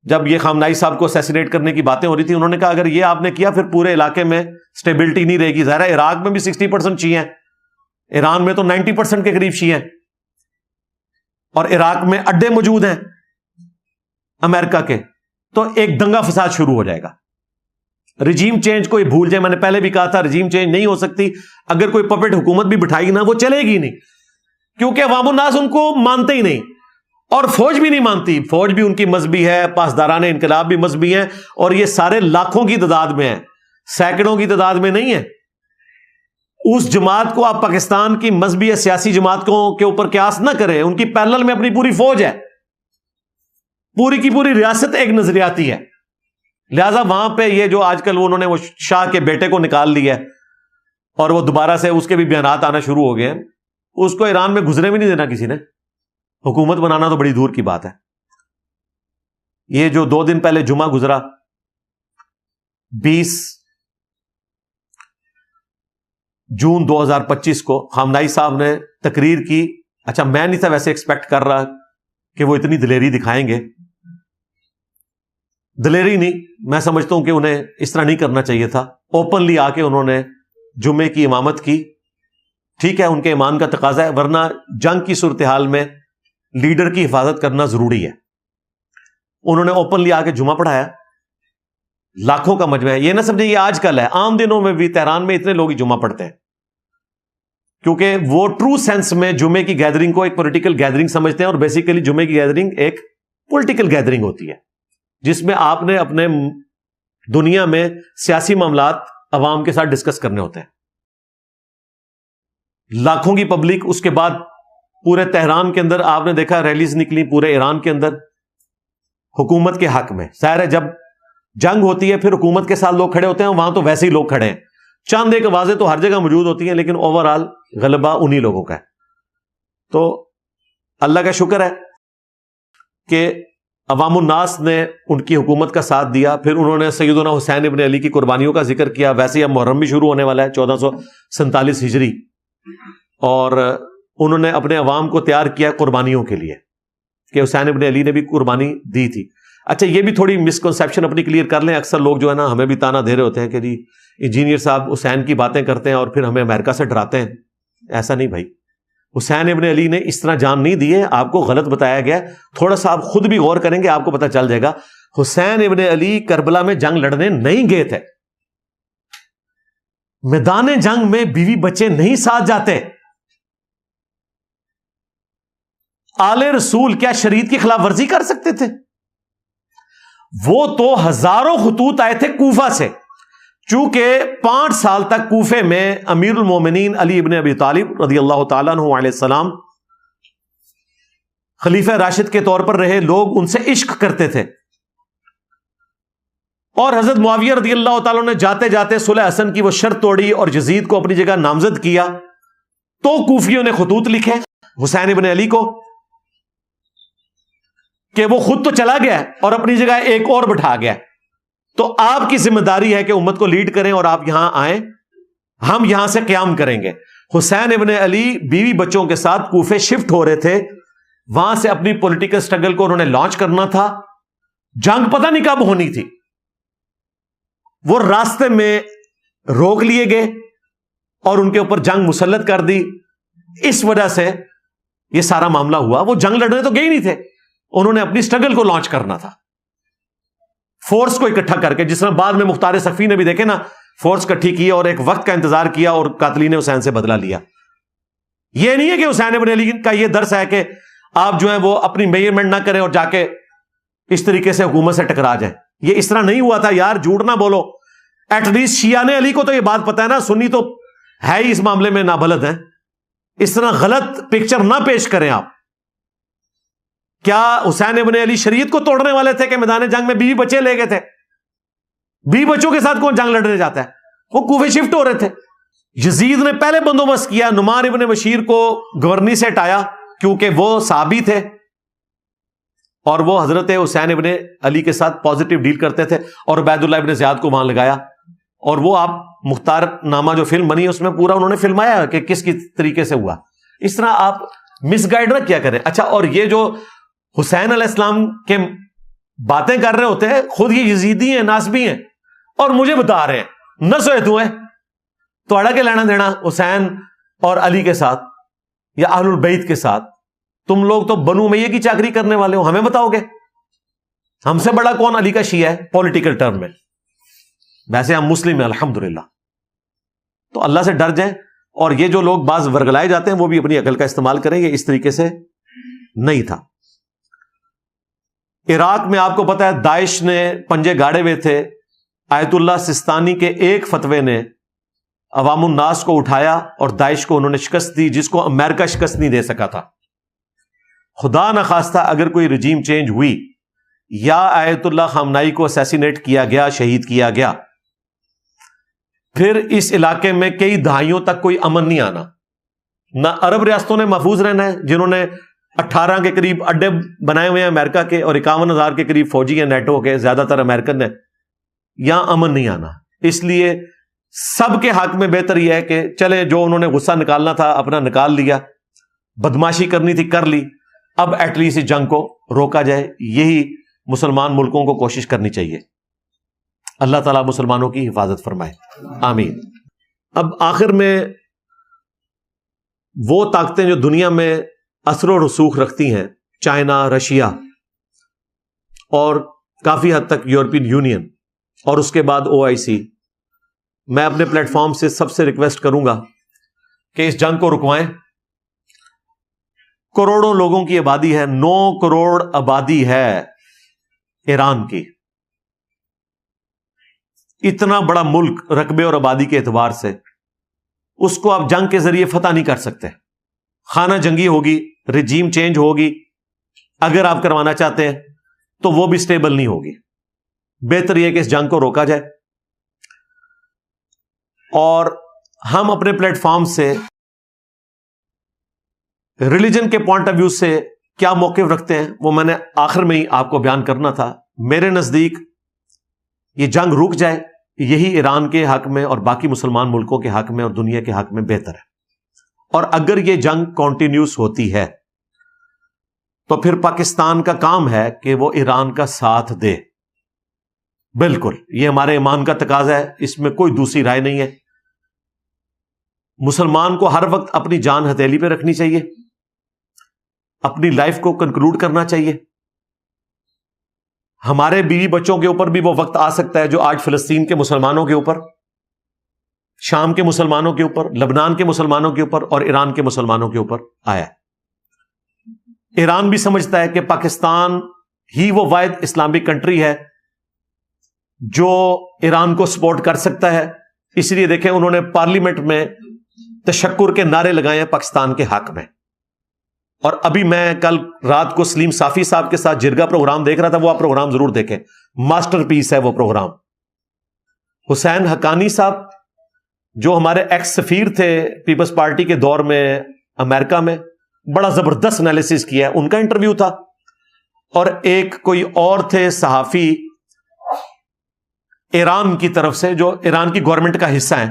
جب یہ خامنائی صاحب کو اسیسینیٹ کرنے کی باتیں ہو رہی تھی. انہوں نے کہا اگر یہ آپ نے کیا پھر پورے علاقے میں سٹیبلٹی نہیں رہے گی. ظاہر ہے عراق میں بھی 60% شیعہ ہیں، ایران میں تو 90% کے قریب شیعہ ہیں، اور عراق میں اڈے موجود ہیں امریکہ کے، تو ایک دنگا فساد شروع ہو جائے گا. رجیم چینج کو یہ بھول جائے. میں نے پہلے بھی کہا تھا رجیم چینج نہیں ہو سکتی. اگر کوئی پپٹ حکومت بھی بٹھائی نا وہ چلے گی نہیں، کیونکہ عوام الناس ان کو مانتے ہی نہیں، اور فوج بھی نہیں مانتی. فوج بھی ان کی مذہبی ہے، پاسداران انقلاب بھی مذہبی ہیں، اور یہ سارے لاکھوں کی تعداد میں ہیں، سینکڑوں کی تعداد میں نہیں ہے. اس جماعت کو آپ پاکستان کی مذہبی یا سیاسی جماعتوں کے اوپر قیاس نہ کریں. ان کی پیرلل میں اپنی پوری فوج ہے، پوری کی پوری ریاست ایک نظریاتی ہے. لہذا وہاں پہ یہ جو آج کل انہوں نے وہ شاہ کے بیٹے کو نکال لیا ہے اور وہ دوبارہ سے اس کے بھی بیانات آنا شروع ہو گئے ہیں، اس کو ایران میں گزرے بھی نہیں دینا کسی نے. حکومت بنانا تو بڑی دور کی بات ہے. یہ جو 2 دن پہلے جمعہ گزرا 20 جون 2025 کو خامنائی صاحب نے تقریر کی. اچھا میں نہیں تھا ویسے ایکسپیکٹ کر رہا کہ وہ اتنی دلیری دکھائیں گے. دلیری نہیں، میں سمجھتا ہوں کہ انہیں اس طرح نہیں کرنا چاہیے تھا. اوپنلی آ کے انہوں نے جمعے کی امامت کی. ٹھیک ہے ان کے ایمان کا تقاضا ہے، ورنہ جنگ کی صورتحال میں لیڈر کی حفاظت کرنا ضروری ہے. انہوں نے اوپنلی آ کے جمعہ پڑھایا. لاکھوں کا مجمع ہے. یہ نہ سمجھے یہ آج کل ہے، عام دنوں میں بھی تہران میں اتنے لوگ ہی جمعہ پڑھتے ہیں، کیونکہ وہ ٹرو سینس میں جمعے کی گیدرنگ کو ایک پولیٹیکل گیدرنگ سمجھتے ہیں. اور بیسیکلی جمعے کی گیدرنگ ایک پولیٹیکل گیدرنگ ہوتی ہے جس میں آپ نے اپنے دنیا میں سیاسی معاملات عوام کے ساتھ ڈسکس کرنے ہوتے ہیں. لاکھوں کی پبلک. اس کے بعد پورے تہران کے اندر آپ نے دیکھا ریلیز نکلی پورے ایران کے اندر حکومت کے حق میں. ظاہر ہے جب جنگ ہوتی ہے پھر حکومت کے ساتھ لوگ کھڑے ہوتے ہیں، وہاں تو ویسے ہی لوگ کھڑے ہیں. چند ایک آوازیں تو ہر جگہ موجود ہوتی ہیں، لیکن اوورآل غلبہ انہی لوگوں کا ہے. تو اللہ کا شکر ہے کہ عوام الناس نے ان کی حکومت کا ساتھ دیا. پھر انہوں نے سیدنا حسین ابن علی کی قربانیوں کا ذکر کیا. ویسے ہی اب محرم بھی شروع ہونے والا ہے 1447 ہجری، اور انہوں نے اپنے عوام کو تیار کیا قربانیوں کے لیے کہ حسین ابن علی نے بھی قربانی دی تھی. اچھا یہ بھی تھوڑی مسکنسیپشن اپنی کلیئر کر لیں. اکثر لوگ جو ہے نا ہمیں بھی تانا دے رہے ہوتے ہیں کہ جی انجینئر صاحب حسین کی باتیں کرتے ہیں اور پھر ہمیں امریکہ سے ڈراتے ہیں. ایسا نہیں بھائی، حسین ابن علی نے اس طرح جان نہیں دی ہے، آپ کو غلط بتایا گیا. تھوڑا سا آپ خود بھی غور کریں گے آپ کو پتہ چل جائے گا. حسین ابن علی کربلا میں جنگ لڑنے نہیں گئے تھے. میدان جنگ میں بیوی بچے نہیں ساتھ جاتے. آل رسول کیا شریعت کی خلاف ورزی کر سکتے تھے؟ وہ تو ہزاروں خطوط آئے تھے کوفہ سے، چونکہ 5 سال تک کوفے میں امیر المومنین علی ابن ابی طالب رضی اللہ تعالیٰ عنہ علیہ السلام خلیفہ راشد کے طور پر رہے. لوگ ان سے عشق کرتے تھے، اور حضرت معاویہ رضی اللہ تعالیٰ نے جاتے جاتے صلح حسن کی وہ شرط توڑی اور یزید کو اپنی جگہ نامزد کیا. تو کوفیوں نے خطوط لکھے حسین ابن علی کو کہ وہ خود تو چلا گیا اور اپنی جگہ ایک اور بٹھا گیا، تو آپ کی ذمہ داری ہے کہ امت کو لیڈ کریں اور آپ یہاں آئیں، ہم یہاں سے قیام کریں گے. حسین ابن علی بیوی بچوں کے ساتھ کوفے شفٹ ہو رہے تھے. وہاں سے اپنی پولیٹیکل سٹرگل کو انہوں نے لانچ کرنا تھا. جنگ پتہ نہیں کب ہونی تھی، وہ راستے میں روک لیے گئے اور ان کے اوپر جنگ مسلط کر دی. اس وجہ سے یہ سارا معاملہ ہوا. وہ جنگ لڑنے تو گئے ہی نہیں تھے, انہوں نے اپنی سٹرگل کو لانچ کرنا تھا, فورس کو اکٹھا کر کے, جس طرح بعد میں مختار صفی نے بھی دیکھے نا, فورس اکٹھی کی اور ایک وقت کا انتظار کیا اور قاتلین حسین سے بدلہ لیا. یہ نہیں ہے کہ حسین ابن علی کا یہ درس ہے کہ آپ جو ہے وہ اپنی میجرمنٹ نہ کریں اور جا کے اس طریقے سے حکومت سے ٹکرا جائیں. یہ اس طرح نہیں ہوا تھا یار, جھوٹ نہ بولو. ایٹ لیسٹ شیعہ نے علی کو تو یہ بات پتا ہے نا, سنی تو ہے ہی اس معاملے میں نابلد ہیں. اس طرح غلط پکچر نہ پیش کریں آپ. کیا حسین ابن علی شریعت کو توڑنے والے تھے کہ میدان جنگ میں بیوی بچے لے گئے تھے؟ بیوی بچوں کے ساتھ کون جنگ لڑنے جاتا ہے؟ وہ کوفے شفٹ ہو رہے تھے. یزید نے پہلے بندوبست کیا, نعمان ابن بشیر کو گورنی سے ہٹایا کیونکہ وہ صحابی تھے اور وہ حضرت حسین ابن علی کے ساتھ پازیٹیو ڈیل کرتے تھے, اور عبید اللہ ابن زیاد کو وہاں لگایا. اور وہ آپ مختار نامہ جو فلم بنی اس میں پورا انہوں نے فلمایا کہ کس کی طریقے سے ہوا. اس طرح آپ مس گائیڈ نہ کیا کریں. اچھا, اور یہ جو حسین علیہ السلام کے باتیں کر رہے ہوتے ہیں, خود یہ یزیدی ہیں, ناسبی ہیں, اور مجھے بتا رہے ہیں نہ سوئے تو ہے تو اڑا کے لینا دینا حسین اور علی کے ساتھ یا اہل البیت کے ساتھ. تم لوگ تو بنو امیہ کی چاکری کرنے والے ہو, ہمیں بتاؤ گے ہم سے بڑا کون علی کا شیعہ ہے پولیٹیکل ٹرم میں؟ ویسے ہم مسلم ہیں الحمدللہ. تو اللہ سے ڈر جائیں, اور یہ جو لوگ بعض ورگلائے جاتے ہیں وہ بھی اپنی عقل کا استعمال کریں. یہ اس طریقے سے نہیں تھا. عراق میں آپ کو پتا ہے داعش نے پنجے گاڑے ہوئے تھے. آیت اللہ سستانی کے ایک فتوے نے عوام الناس کو اٹھایا اور داعش کو انہوں نے شکست دی, جس کو امریکہ شکست نہیں دے سکا تھا. خدا نخواستہ اگر کوئی رجیم چینج ہوئی یا آیت اللہ خامنائی کو اسیسینیٹ کیا گیا, شہید کیا گیا, پھر اس علاقے میں کئی دہائیوں تک کوئی امن نہیں آنا. نہ عرب ریاستوں نے محفوظ رہنا ہے جنہوں نے 18 کے قریب اڈے بنائے ہوئے ہیں امریکہ کے, اور 51,000 کے قریب فوجی ہیں نیٹو کے, زیادہ تر امریکن ہیں. یہاں امن نہیں آنا. اس لیے سب کے حق میں بہتر یہ ہے کہ چلے, جو انہوں نے غصہ نکالنا تھا اپنا نکال لیا, بدماشی کرنی تھی کر لی, اب ایٹ لیسٹ اس جنگ کو روکا جائے. یہی مسلمان ملکوں کو کوشش کرنی چاہیے. اللہ تعالیٰ مسلمانوں کی حفاظت فرمائے, آمین. اب آخر میں وہ طاقتیں جو دنیا میں اثر و رسوخ رکھتی ہیں, چائنا, رشیا اور کافی حد تک یورپین یونین اور اس کے بعد OIC, میں اپنے پلیٹ فارم سے سب سے ریکویسٹ کروں گا کہ اس جنگ کو رکوائیں. کروڑوں لوگوں کی آبادی ہے, 9 کروڑ آبادی ہے ایران کی. اتنا بڑا ملک رقبے اور آبادی کے اعتبار سے, اس کو آپ جنگ کے ذریعے فتح نہیں کر سکتے. خانہ جنگی ہوگی, رجیم چینج ہوگی, اگر آپ کروانا چاہتے ہیں تو وہ بھی سٹیبل نہیں ہوگی. بہتر یہ کہ اس جنگ کو روکا جائے. اور ہم اپنے پلیٹ فارم سے ریلیجن کے پوائنٹ آف ویو سے کیا موقف رکھتے ہیں وہ میں نے آخر میں ہی آپ کو بیان کرنا تھا. میرے نزدیک یہ جنگ رک جائے, یہی ایران کے حق میں اور باقی مسلمان ملکوں کے حق میں اور دنیا کے حق میں بہتر ہے. اور اگر یہ جنگ کنٹینیوس ہوتی ہے تو پھر پاکستان کا کام ہے کہ وہ ایران کا ساتھ دے. بالکل, یہ ہمارے ایمان کا تقاضا ہے, اس میں کوئی دوسری رائے نہیں ہے. مسلمان کو ہر وقت اپنی جان ہتھیلی پہ رکھنی چاہیے, اپنی لائف کو کنکلوڈ کرنا چاہیے. ہمارے بیوی بچوں کے اوپر بھی وہ وقت آ سکتا ہے جو آج فلسطین کے مسلمانوں کے اوپر, شام کے مسلمانوں کے اوپر, لبنان کے مسلمانوں کے اوپر اور ایران کے مسلمانوں کے اوپر آیا. ایران بھی سمجھتا ہے کہ پاکستان ہی وہ واحد اسلامک کنٹری ہے جو ایران کو سپورٹ کر سکتا ہے. اس لیے دیکھیں انہوں نے پارلیمنٹ میں تشکر کے نعرے لگائے ہیں پاکستان کے حق میں. اور ابھی میں کل رات کو سلیم صافی صاحب کے ساتھ جرگا پروگرام دیکھ رہا تھا, وہ آپ پروگرام ضرور دیکھیں, ماسٹر پیس ہے وہ پروگرام. حسین حقانی صاحب جو ہمارے ایکس سفیر تھے پیپلز پارٹی کے دور میں امریکہ میں, بڑا زبردست انالیسس کیا ہے, ان کا انٹرویو تھا. اور ایک کوئی اور تھے صحافی ایران کی طرف سے جو ایران کی گورنمنٹ کا حصہ ہیں,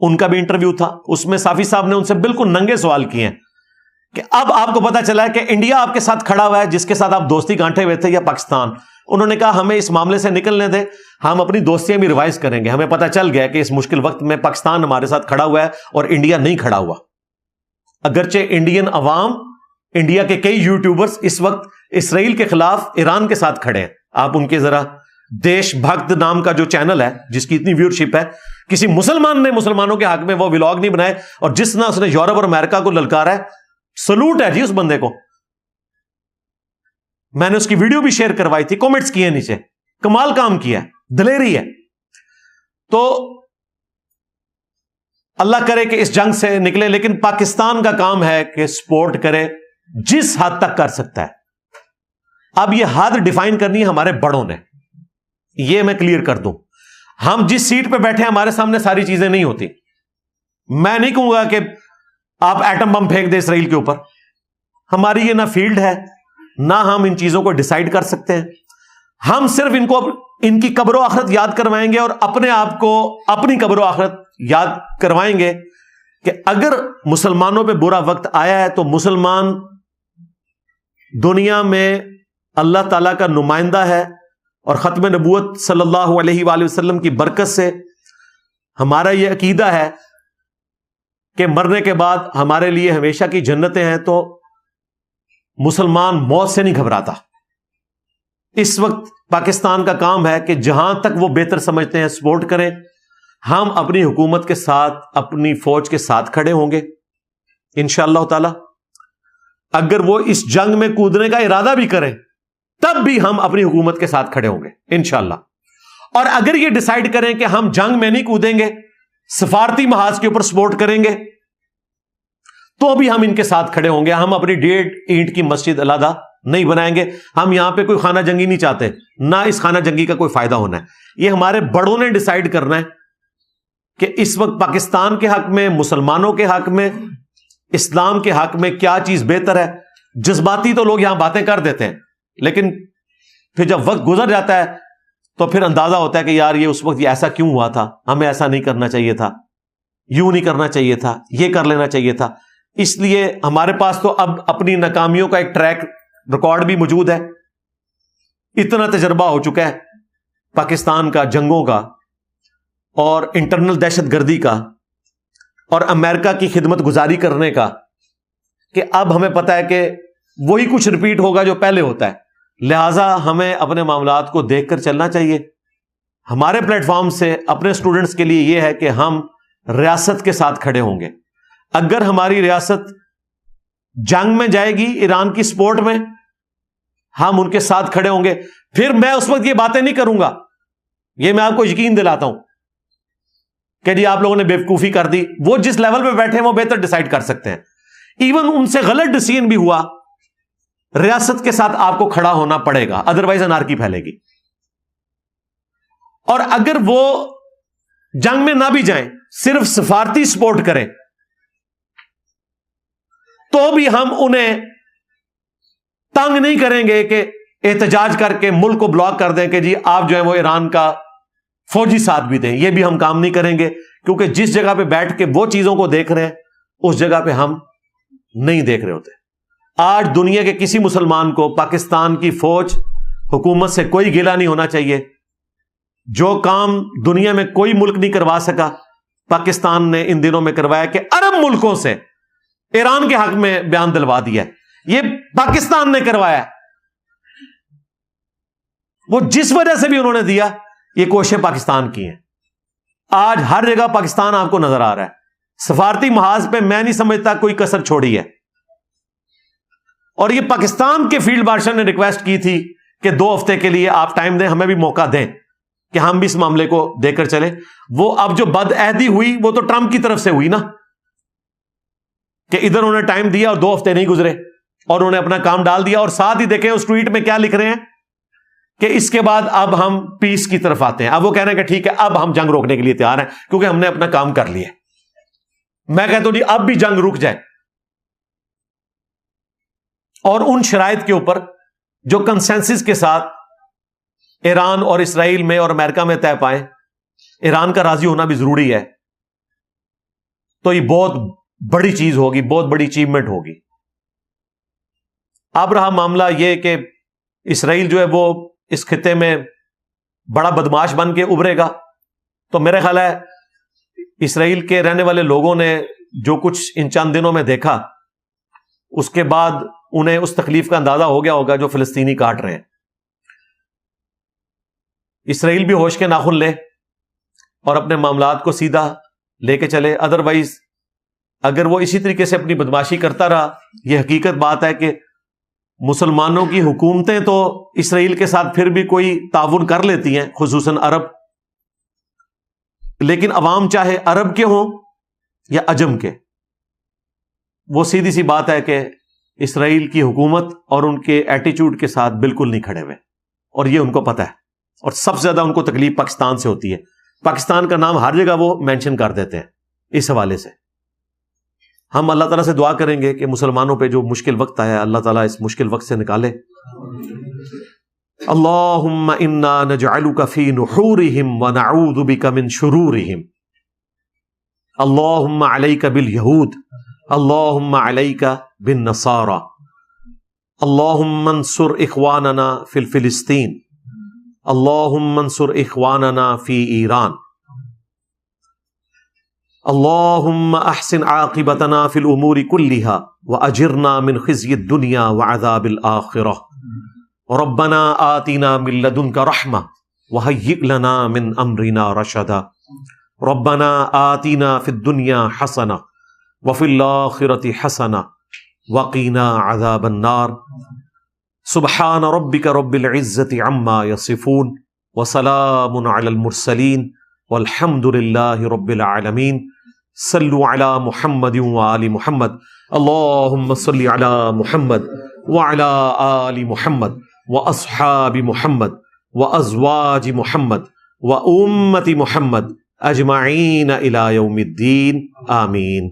ان کا بھی انٹرویو تھا. اس میں صافی صاحب نے ان سے بالکل ننگے سوال کیے ہیں کہ اب آپ کو پتا چلا ہے کہ انڈیا آپ کے ساتھ کھڑا ہوا ہے جس کے ساتھ آپ دوستی گانٹھے ہوئے تھے, یا پاکستان. انہوں نے کہا ہمیں اس معاملے سے نکلنے دیں, ہم اپنی دوستیاں بھی ریوائز کریں گے. ہمیں پتا چل گیا کہ اس مشکل وقت میں پاکستان ہمارے ساتھ کھڑا ہوا ہے اور انڈیا نہیں کھڑا ہوا. اگرچہ انڈین عوام، انڈیا کے کئی یوٹیوبرز اس وقت اسرائیل کے خلاف ایران کے ساتھ کھڑے ہیں. آپ ان کے ذرا دیش بھکت نام کا جو چینل ہے جس کی اتنی ویورشپ ہے، کسی مسلمان نے مسلمانوں کے حق میں وہ ولاگ نہیں بنائے، اور جس طرح اس نے یورپ اور امریکہ کو للکارا ہے، سلوٹ ہے جی اس بندے کو. میں نے اس کی ویڈیو بھی شیئر کروائی تھی، کامنٹس کیے نیچے. کمال کام کیا ہے، دلیری ہے. تو اللہ کرے کہ اس جنگ سے نکلے، لیکن پاکستان کا کام ہے کہ سپورٹ کرے جس حد تک کر سکتا ہے. اب یہ حد ڈیفائن کرنی ہے ہمارے بڑوں نے، یہ میں کلیئر کر دوں. ہم جس سیٹ پہ بیٹھے ہیں ہمارے سامنے ساری چیزیں نہیں ہوتی. میں نہیں کہوں گا کہ آپ ایٹم بم پھینک دیں اسرائیل کے اوپر. ہماری یہ نہ فیلڈ ہے، نہ ہم ان چیزوں کو ڈیسائیڈ کر سکتے ہیں. ہم صرف ان کو ان کی قبر و آخرت یاد کروائیں گے، اور اپنے آپ کو اپنی قبر و آخرت یاد کروائیں گے کہ اگر مسلمانوں پہ برا وقت آیا ہے تو مسلمان دنیا میں اللہ تعالیٰ کا نمائندہ ہے، اور ختم نبوت صلی اللہ علیہ وآلہ وسلم کی برکت سے ہمارا یہ عقیدہ ہے کہ مرنے کے بعد ہمارے لیے ہمیشہ کی جنتیں ہیں. تو مسلمان موت سے نہیں گھبراتا. اس وقت پاکستان کا کام ہے کہ جہاں تک وہ بہتر سمجھتے ہیں سپورٹ کریں. ہم اپنی حکومت کے ساتھ، اپنی فوج کے ساتھ کھڑے ہوں گے انشاءاللہ تعالی. اگر وہ اس جنگ میں کودنے کا ارادہ بھی کریں تب بھی ہم اپنی حکومت کے ساتھ کھڑے ہوں گے انشاءاللہ. اور اگر یہ ڈیسائیڈ کریں کہ ہم جنگ میں نہیں کودیں گے، سفارتی محاذ کے اوپر سپورٹ کریں گے، تو بھی ہم ان کے ساتھ کھڑے ہوں گے. ہم اپنی 1.5 اینٹ کی مسجد علیحدہ نہیں بنائیں گے. ہم یہاں پہ کوئی خانہ جنگی نہیں چاہتے، نہ اس خانہ جنگی کا کوئی فائدہ ہونا ہے. یہ ہمارے بڑوں نے ڈیسائیڈ کرنا ہے کہ اس وقت پاکستان کے حق میں، مسلمانوں کے حق میں، اسلام کے حق میں کیا چیز بہتر ہے. جذباتی تو لوگ یہاں باتیں کر دیتے ہیں، لیکن پھر جب وقت گزر جاتا ہے تو پھر اندازہ ہوتا ہے کہ یار یہ اس وقت یہ ایسا کیوں ہوا تھا، ہمیں ایسا نہیں کرنا چاہیے تھا، یوں نہیں کرنا چاہیے تھا، یہ کر لینا چاہیے تھا. اس لیے ہمارے پاس تو اب اپنی ناکامیوں کا ایک ٹریک ریکارڈ بھی موجود ہے. اتنا تجربہ ہو چکا ہے پاکستان کا جنگوں کا، اور انٹرنل دہشت گردی کا، اور امریکہ کی خدمت گزاری کرنے کا، کہ اب ہمیں پتہ ہے کہ وہی کچھ ریپیٹ ہوگا جو پہلے ہوتا ہے. لہٰذا ہمیں اپنے معاملات کو دیکھ کر چلنا چاہیے. ہمارے پلیٹ فارم سے اپنے اسٹوڈنٹس کے لیے یہ ہے کہ ہم ریاست کے ساتھ کھڑے ہوں گے. اگر ہماری ریاست جنگ میں جائے گی ایران کی سپورٹ میں، ہم ان کے ساتھ کھڑے ہوں گے. پھر میں اس وقت یہ باتیں نہیں کروں گا، یہ میں آپ کو یقین دلاتا ہوں کہ جی آپ لوگوں نے بیوقوفی کر دی. وہ جس لیول پہ بیٹھے ہیں وہ بہتر ڈیسائیڈ کر سکتے ہیں. ایون ان سے غلط ڈیسیژن بھی ہوا، ریاست کے ساتھ آپ کو کھڑا ہونا پڑے گا، ادروائز انارکی پھیلے گی. اور اگر وہ جنگ میں نہ بھی جائیں، صرف سفارتی سپورٹ کریں، تو بھی ہم انہیں تنگ نہیں کریں گے کہ احتجاج کر کے ملک کو بلاک کر دیں کہ جی آپ جو ہے وہ ایران کا فوجی ساتھ بھی دیں. یہ بھی ہم کام نہیں کریں گے، کیونکہ جس جگہ پہ بیٹھ کے وہ چیزوں کو دیکھ رہے ہیں اس جگہ پہ ہم نہیں دیکھ رہے ہوتے. آج دنیا کے کسی مسلمان کو پاکستان کی فوج حکومت سے کوئی گلہ نہیں ہونا چاہیے. جو کام دنیا میں کوئی ملک نہیں کروا سکا، پاکستان نے ان دنوں میں کروایا کہ عرب ملکوں سے ایران کے حق میں بیان دلوا دیا. یہ پاکستان نے کروایا. وہ جس وجہ سے بھی انہوں نے دیا، یہ کوششیں پاکستان کی ہیں. آج ہر جگہ پاکستان آپ کو نظر آ رہا ہے. سفارتی محاذ پہ میں نہیں سمجھتا کوئی کسر چھوڑی ہے. اور یہ پاکستان کے فیلڈ مارشل نے ریکویسٹ کی تھی کہ 2 ہفتے کے لیے آپ ٹائم دیں، ہمیں بھی موقع دیں کہ ہم بھی اس معاملے کو دے کر چلیں. وہ اب جو بدعہدی ہوئی وہ تو ٹرمپ کی طرف سے ہوئی نا، کہ ادھر انہوں نے ٹائم دیا اور 2 ہفتے نہیں گزرے اور انہوں نے اپنا کام ڈال دیا. اور ساتھ ہی دیکھیں اس ٹویٹ میں کیا لکھ رہے ہیں کہ اس کے بعد اب ہم پیس کی طرف آتے ہیں. اب وہ کہہ رہے ہیں کہ ٹھیک ہے اب ہم جنگ روکنے کے لیے تیار ہیں کیونکہ ہم نے اپنا کام کر لیا. میں کہتا ہوں جی اب بھی جنگ رک جائے، اور ان شرائط کے اوپر جو کنسنسس کے ساتھ ایران اور اسرائیل میں اور امریکہ میں طے پائیں. ایران کا راضی ہونا بھی ضروری ہے. تو یہ بہت بڑی چیز ہوگی، بہت بڑی اچیومنٹ ہوگی. اب رہا معاملہ یہ کہ اسرائیل جو ہے وہ اس خطے میں بڑا بدماش بن کے ابھرے گا، تو میرا خیال ہے اسرائیل کے رہنے والے لوگوں نے جو کچھ ان چند دنوں میں دیکھا اس کے بعد انہیں اس تکلیف کا اندازہ ہو گیا ہوگا جو فلسطینی کاٹ رہے ہیں. اسرائیل بھی ہوش کے ناخن لے اور اپنے معاملات کو سیدھا لے کے چلے. ادروائز اگر وہ اسی طریقے سے اپنی بدماشی کرتا رہا، یہ حقیقت بات ہے کہ مسلمانوں کی حکومتیں تو اسرائیل کے ساتھ پھر بھی کوئی تعاون کر لیتی ہیں، خصوصاً عرب، لیکن عوام چاہے عرب کے ہوں یا عجم کے، وہ سیدھی سی بات ہے کہ اسرائیل کی حکومت اور ان کے ایٹیچیوڈ کے ساتھ بالکل نہیں کھڑے ہوئے، اور یہ ان کو پتہ ہے. اور سب سے زیادہ ان کو تکلیف پاکستان سے ہوتی ہے. پاکستان کا نام ہر جگہ وہ مینشن کر دیتے ہیں. اس حوالے سے ہم اللہ تعالیٰ سے دعا کریں گے کہ مسلمانوں پہ جو مشکل وقت آیا ہے اللہ تعالیٰ اس مشکل وقت سے نکالے. اللہم انا نجعلک فی نحورہم ونعوذ بک من شرورہم. اللہم علیک بالیہود، اللہم علیک بالنصارى، اللہم انصر اخواننا فی فلسطین، اللہم انصر اخواننا فی ایران، اللہم احسن عاقبتنا فی الامور کلها واجرنا من خزی الدنیا وعذاب الآخرہ. ربنا آتنا من لدنک رحمہ وہیئ لنا من امرنا رشدا. ربنا آتنا فی الدنیا حسنہ وفی الآخرة حسنہ وقنا عذاب النار. سبحان ربک رب العزة عما یصفون وسلام علی المرسلین والحمد للہ رب العالمین. صلوا علی محمد وآل محمد. اللہم صل علی محمد وعلی آل محمد واصحاب محمد وازواج محمد وامت محمد اجمعین الی یوم الدین. آمین.